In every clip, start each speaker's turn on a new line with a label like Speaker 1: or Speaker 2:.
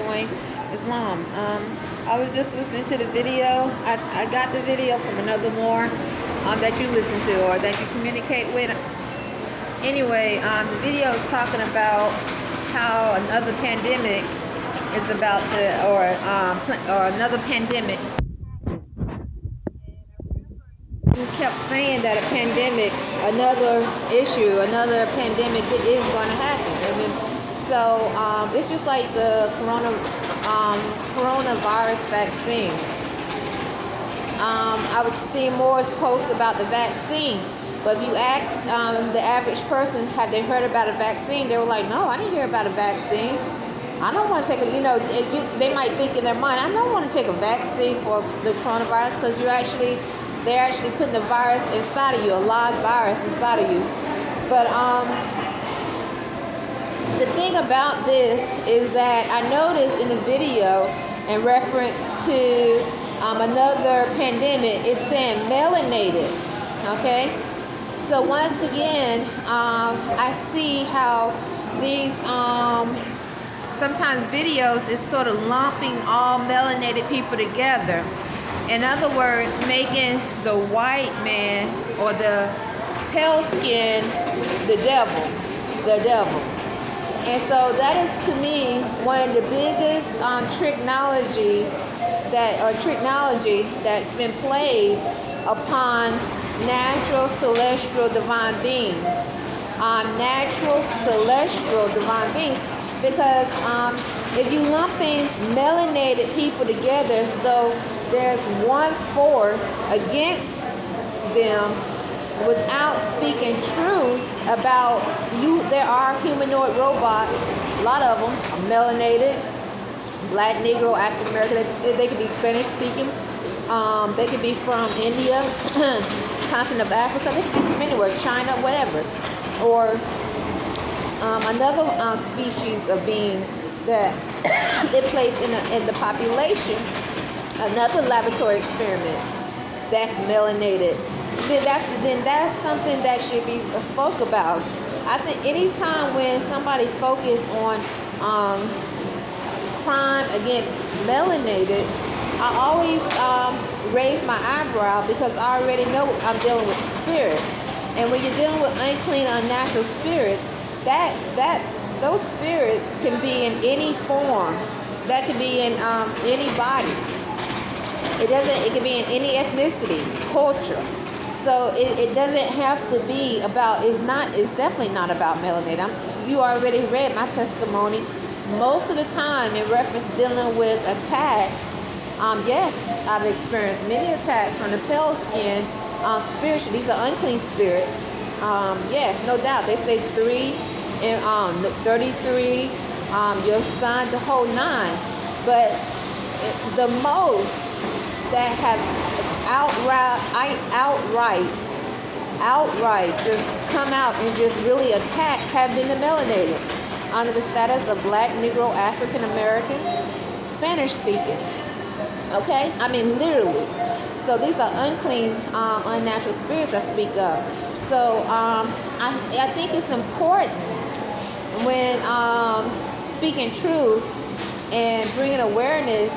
Speaker 1: doing Islam. I was just listening to the video. I got the video from another more that you listen to or that you communicate with. Anyway, the video is talking about how another pandemic is about to, or another pandemic. You kept saying that a pandemic, another issue, another pandemic is going to happen. And then, so it's just like the coronavirus vaccine. I was seeing more posts about the vaccine, but if you ask the average person, have they heard about a vaccine? They were like, no, I didn't hear about a vaccine. I don't want to take they might think in their mind, I don't want to take a vaccine for the coronavirus because they're actually putting the virus inside of you, a live virus inside of you. But the thing about this is that I noticed in the video in reference to another pandemic, it's saying melanated, okay? So once again, I see how these sometimes videos is sort of lumping all melanated people together. In other words, making the white man or the pale skin the devil. And so that is to me one of the biggest technology that's been played upon natural celestial divine beings. Natural celestial divine beings. Because if you lumping melanated people together as though there's one force against them without speaking truth about you, there are humanoid robots, a lot of them are melanated, black, Negro, African American, they could be Spanish speaking, they could be from India, continent of Africa, they could be from anywhere, China, whatever, or another species of being that they place in the population, another laboratory experiment that's melanated. Then that's something that should be spoke about. I think anytime when somebody focus on crime against melanated, I always raise my eyebrow because I already know I'm dealing with spirit. And when you're dealing with unclean, unnatural spirits, those spirits can be in any form. That could be in any body. It can be in any ethnicity, culture. So it doesn't have to be about. It's definitely not about melanated. You already read my testimony. Most of the time, in reference to dealing with attacks, yes, I've experienced many attacks from the pale skin, spiritual. These are unclean spirits. Yes, no doubt. They say 3 and 33. Your sign, the whole 9. But the most that have outright just come out and just really attack have been the melanated under the status of black, Negro, African American, Spanish speaking. Okay? I mean literally. So these are unclean, unnatural spirits I speak of. So I think it's important when speaking truth and bringing awareness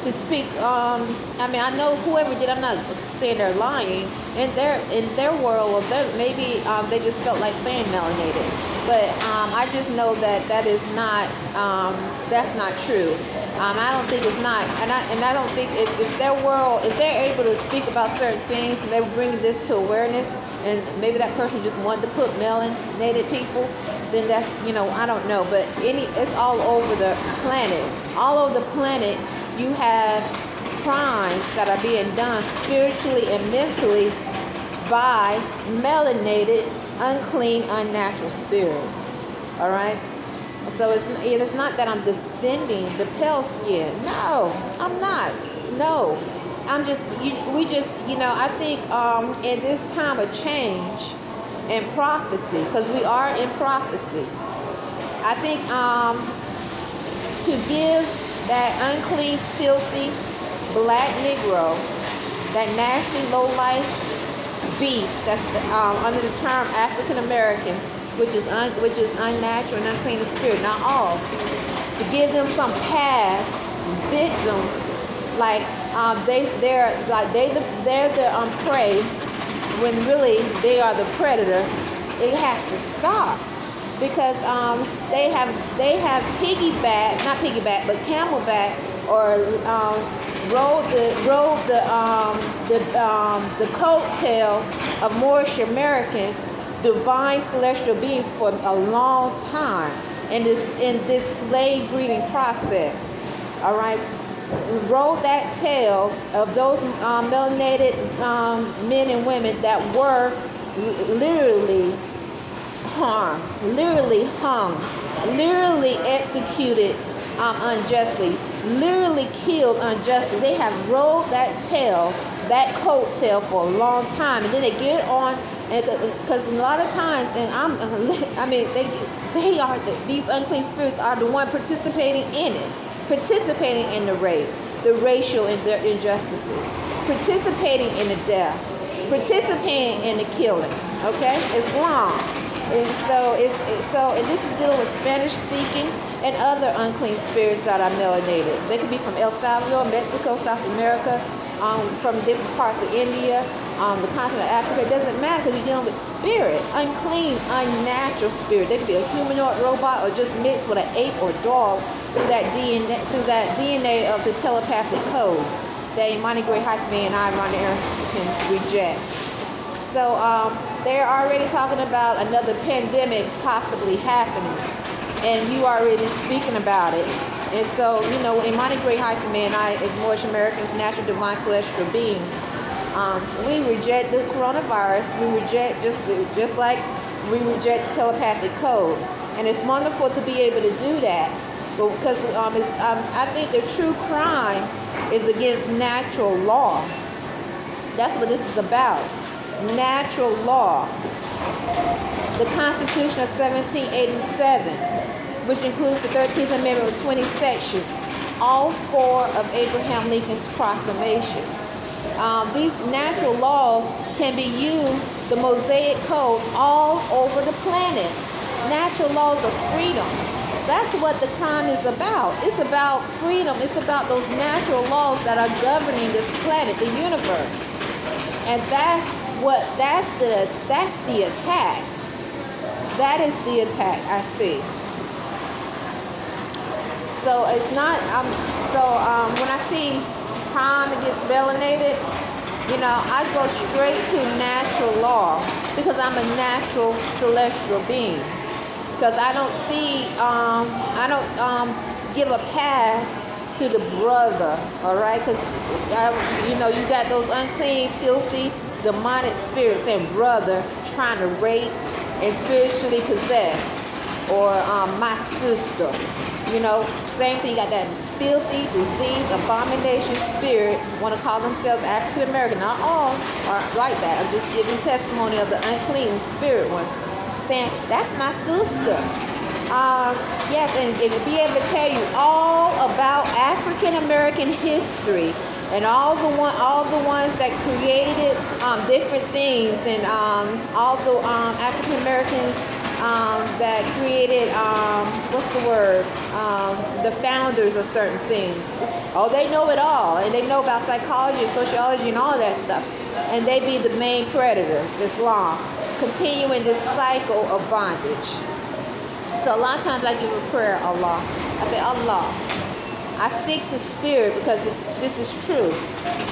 Speaker 1: to speak. I mean, I know whoever did. I'm not saying they're lying. In their world, or maybe they just felt like saying melanated. But I just know that is not. That's not true. I don't think it's not. And I don't think if their world, if they're able to speak about certain things and they're bringing this to awareness, and maybe that person just wanted to put melanated people, then that's, I don't know. But it's all over the planet. All over the planet. You have crimes that are being done spiritually and mentally by melanated, unclean, unnatural spirits. All right? So it's not that I'm defending the pale skin. No, I'm not. No. I think in this time of change and prophecy, because we are in prophecy, I think to give that unclean, filthy, black Negro, that nasty, low-life beast that's under the term African American, which is unnatural and unclean in spirit, not all. to give them some past victim, like they're the prey, when really they are the predator. It has to stop, because they have not piggyback, but camelback, or rode the coattail of Moorish Americans, divine celestial beings, for a long time in this slave breeding process. All right, rode that tail of those melanated men and women that were literally harmed, literally hung, literally executed unjustly, literally killed unjustly. They have rode that tail, that coattail, for a long time, and then they get on, because a lot of times, and these unclean spirits are the one participating in it, participating in the rape, the racial injustices, participating in the deaths, participating in the killing. Okay, Islam. And and this is dealing with Spanish speaking and other unclean spirits that are melanated. They could be from El Salvador, Mexico, South America, from different parts of India, the continent of Africa. It doesn't matter, because you're dealing with spirit, unclean, unnatural spirit. They could be a humanoid robot, or just mixed with an ape or dog through that DNA of the telepathic code that Imani Gray-Bey and I, Rhonda Arrington, reject. So they're already talking about another pandemic possibly happening, and you already been speaking about it. And so, Imani Gray-Bey and I, as Moorish Americans, natural divine celestial beings, we reject the coronavirus. We reject just like we reject the telepathic code, and it's wonderful to be able to do that. But because I think the true crime is against natural law. That's what this is about. Natural law. The Constitution of 1787, which includes the 13th Amendment with 20 sections, all 4 of Abraham Lincoln's proclamations. These natural laws can be used, the Mosaic Code, all over the planet. Natural laws of freedom. That's what the crime is about. It's about freedom. It's about those natural laws that are governing this planet, the universe. And that's the attack. That is the attack I see. So it's not. When I see crime against melanated, I go straight to natural law, because I'm a natural celestial being. Because I don't give a pass to the brother, all right? Because you got those unclean, filthy, demonic spirits saying brother, trying to rape and spiritually possess, or my sister. Same thing. You got that filthy, disease, abomination spirit, want to call themselves African American. Not all are like that. I'm just giving testimony of the unclean spirit ones, saying that's my sister. Yes, and be able to tell you all about African American history, and all the ones that created different things, and all the African Americans that created the founders of certain things. Oh, they know it all, and they know about psychology and sociology and all of that stuff, and they be the main predators. Islam, continuing this cycle of bondage. So a lot of times I give a prayer, Allah. I say, Allah, I stick to spirit, because this is true.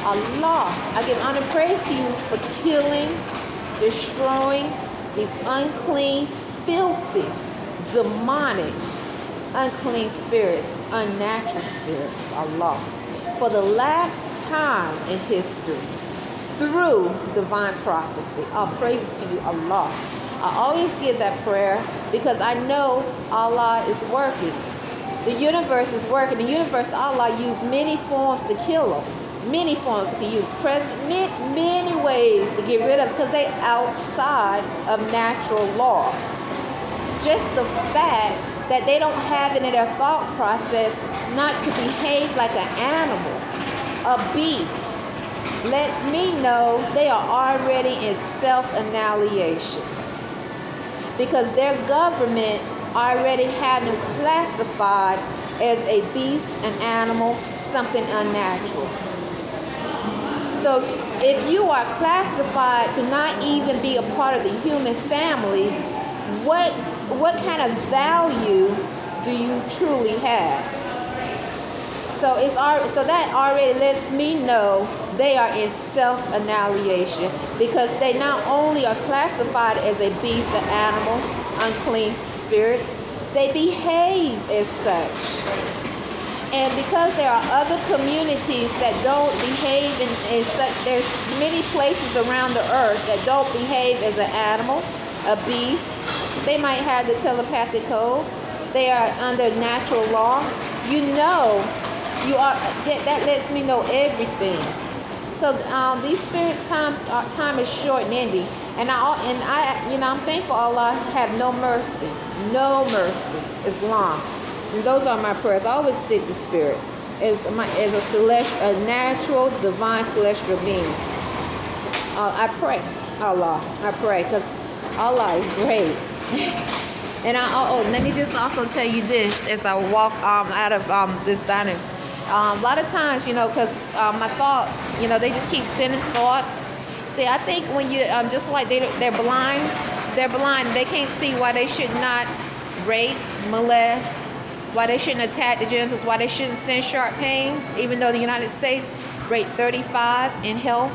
Speaker 1: Allah, I give honor and praise to you for killing, destroying these unclean, filthy, demonic, unclean spirits, unnatural spirits, Allah, for the last time in history, through divine prophecy. All praises to you, Allah. I always give that prayer, because I know Allah is working. The universe is working. The universe, Allah, used many forms to kill them. Many forms. He can use many ways to get rid of it, because they're outside of natural law. Just the fact that they don't have it in their thought process not to behave like an animal, a beast, lets me know they are already in self-annihilation, because their government already have them classified as a beast, an animal, something unnatural. So if you are classified to not even be a part of the human family, what kind of value do you truly have? So that already lets me know they are in self-annihilation, because they not only are classified as a beast, an animal, unclean spirits, they behave as such. And because there are other communities that don't behave in such, there's many places around the earth that don't behave as an animal, a beast. They might have the telepathic code. They are under natural law. That lets me know everything. So these spirits' time is short and ending, and I'm thankful Allah have no mercy, Islam. And those are my prayers. I always stick to spirit as a natural, divine, celestial being. I pray, Allah. I pray, because Allah is great. And let me just also tell you this as I walk out of this dining. A lot of times, because my thoughts, they just keep sending thoughts. See, I think when you just like they're blind. They can't see why they should not rape, molest, why they shouldn't attack the genitals, why they shouldn't send sharp pains, even though the United States rate 35 in health.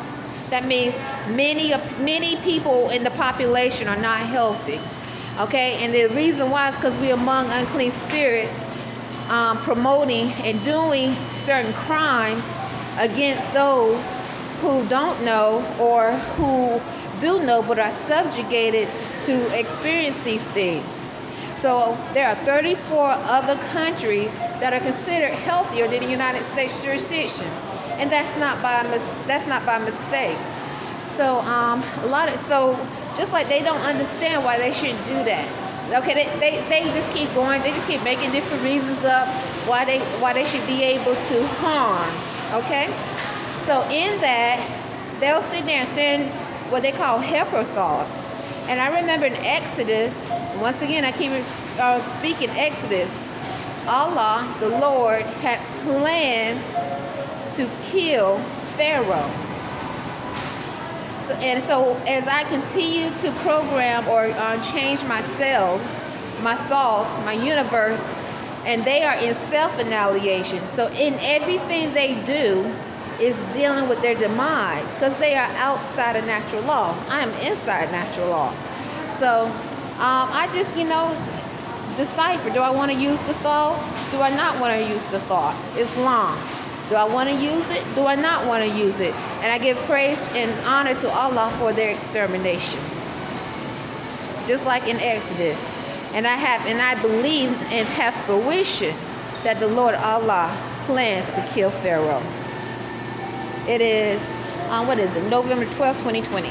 Speaker 1: That means many people in the population are not healthy. Okay, and the reason why is because we're among unclean spirits, promoting and doing certain crimes against those who don't know or who do know but are subjugated to experience these things. So there are 34 other countries that are considered healthier than the United States jurisdiction, and that's not by mistake. So just like they don't understand why they shouldn't do that. Okay, they just keep going. They just keep making different reasons up why they should be able to harm. Okay, so in that they'll sit there and send what they call helper thoughts. And I remember in Exodus, once again I keep speaking Exodus, Allah, the Lord, had planned to kill Pharaoh. So as I continue to program or change my cells, my thoughts, my universe, and they are in self-annihilation. So in everything they do is dealing with their demise, because they are outside of natural law. I am inside natural law. So I just, decipher. Do I want to use the thought? Do I not want to use the thought? Islam. Do I want to use it? Do I not want to use it? And I give praise and honor to Allah for their extermination. Just like in Exodus. And I believe and have fruition that the Lord Allah plans to kill Pharaoh. It is, November 12th, 2020.